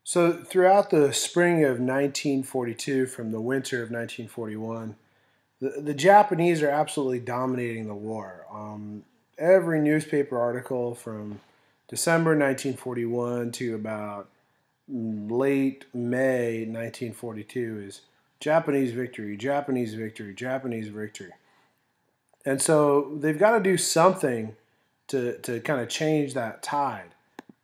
So throughout the spring of 1942, from the winter of 1941, the Japanese are absolutely dominating the war. Every newspaper article from December 1941 to about late May 1942 is Japanese victory, Japanese victory, Japanese victory. And so they've got to do something to kind of change that tide.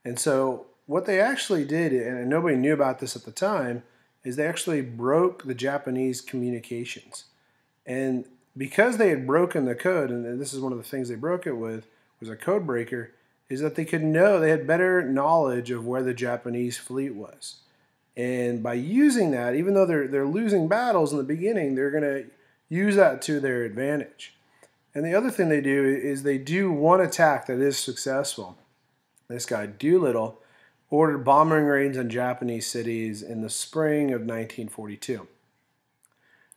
And so what they actually did, and nobody knew about this at the time, is they actually broke the Japanese communications. And because they had broken the code, and this is one of the things they broke it with, was a code breaker, is that they could know, they had better knowledge of where the Japanese fleet was. And by using that, even though they're losing battles in the beginning, they're going to use that to their advantage. And the other thing they do is they do one attack that is successful. This guy, Doolittle, ordered bombing raids on Japanese cities in the spring of 1942.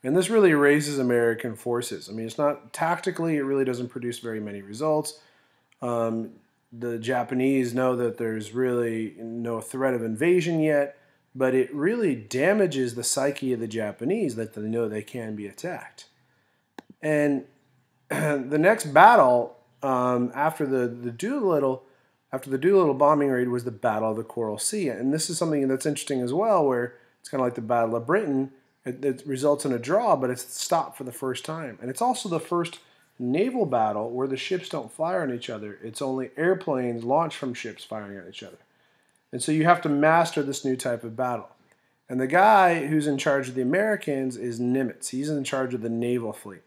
And this really raises American forces. I mean, it's not tactically, it really doesn't produce very many results. The Japanese know that there's really no threat of invasion yet, but it really damages the psyche of the Japanese that they know they can be attacked. And the next battle after the Doolittle bombing raid was the Battle of the Coral Sea. And this is something that's interesting as well, where it's kind of like the Battle of Britain. It results in a draw, but it's stopped for the first time. And it's also the first naval battle where the ships don't fire on each other. It's only airplanes launched from ships firing on each other. And so you have to master this new type of battle. And the guy who's in charge of the Americans is Nimitz. He's in charge of the naval fleet.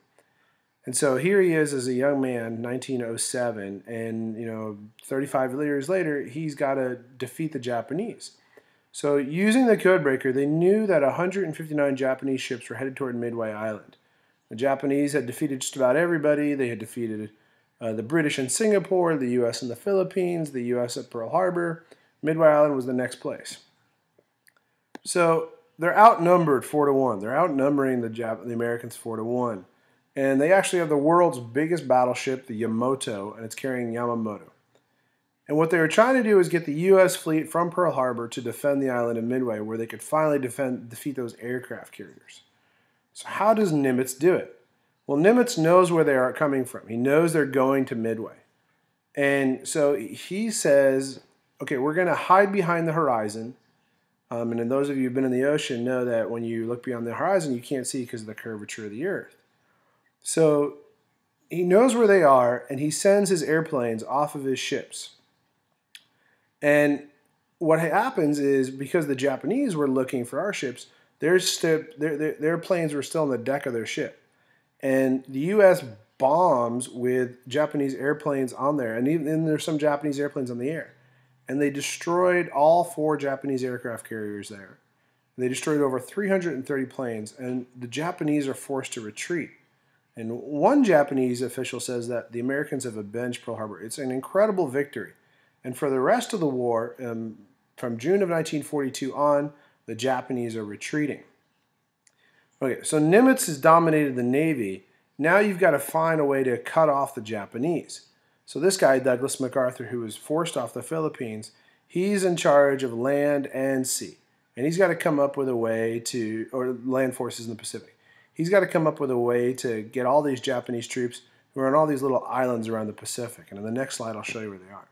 And so here he is as a young man, 1907, and 35 years later, he's got to defeat the Japanese. So using the codebreaker, they knew that 159 Japanese ships were headed toward Midway Island. The Japanese had defeated just about everybody. They had defeated the British in Singapore, the U.S. in the Philippines, the U.S. at Pearl Harbor. Midway Island was the next place. So they're outnumbered 4-1. They're outnumbering the Americans 4-1. And they actually have the world's biggest battleship, the Yamato, and it's carrying Yamamoto. And what they were trying to do is get the U.S. fleet from Pearl Harbor to defend the island of Midway, where they could finally defeat those aircraft carriers. So how does Nimitz do it? Well, Nimitz knows where they are coming from. He knows they're going to Midway. And so he says, okay, we're going to hide behind the horizon. And then those of you who've been in the ocean know that when you look beyond the horizon, you can't see because of the curvature of the earth. So he knows where they are, and he sends his airplanes off of his ships. And what happens is, because the Japanese were looking for our ships, their planes were still on the deck of their ship. And the U.S. bombs with Japanese airplanes on there, and even there's some Japanese airplanes on the air. And they destroyed all 4 Japanese aircraft carriers there. They destroyed over 330 planes, and the Japanese are forced to retreat. And one Japanese official says that the Americans have avenged Pearl Harbor. It's an incredible victory. And for the rest of the war, from June of 1942 on, the Japanese are retreating. Okay, so Nimitz has dominated the Navy. Now you've got to find a way to cut off the Japanese. So this guy, Douglas MacArthur, who was forced off the Philippines, he's in charge of land and sea. And he's got to come up with a way to, or land forces in the Pacific. He's got to come up with a way to get all these Japanese troops who are on all these little islands around the Pacific. And in the next slide, I'll show you where they are.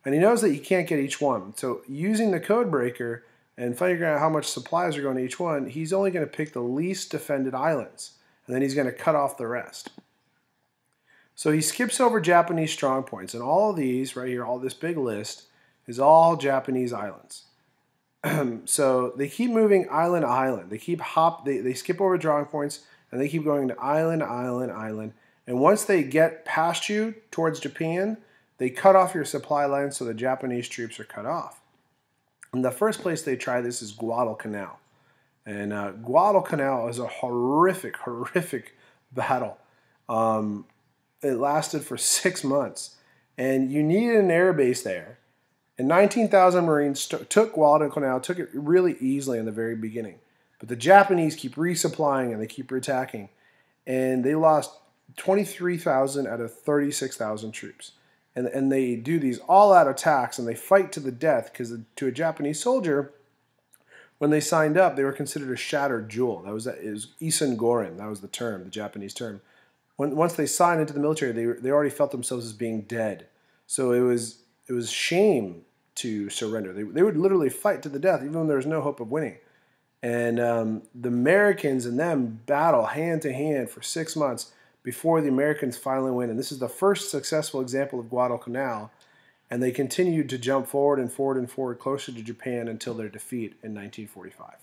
And he knows that he can't get each one. So using the code breaker and figuring out how much supplies are going to each one, he's only going to pick the least defended islands. And then he's going to cut off the rest. So he skips over Japanese strong points. And all of these, right here, all this big list, is all Japanese islands. So they keep moving island to island. They skip over drawing points, and they keep going to island, island, island. And once they get past you towards Japan, they cut off your supply line, so the Japanese troops are cut off. And the first place they try this is Guadalcanal. And Guadalcanal is a horrific, horrific battle. It lasted for 6 months. And you needed an air base there. And 19,000 Marines took Guadalcanal, took it really easily in the very beginning. But the Japanese keep resupplying and they keep attacking. And they lost 23,000 out of 36,000 troops. And they do these all-out attacks and they fight to the death because to a Japanese soldier, when they signed up, they were considered a shattered jewel. It was Isen Gorin. That was the term, the Japanese term. Once they signed into the military, they already felt themselves as being dead. So it was shame to surrender. They would literally fight to the death, even when there was no hope of winning. And the Americans and them battle hand to hand for 6 months before the Americans finally win. And this is the first successful example of Guadalcanal. And they continued to jump forward and forward and forward closer to Japan until their defeat in 1945.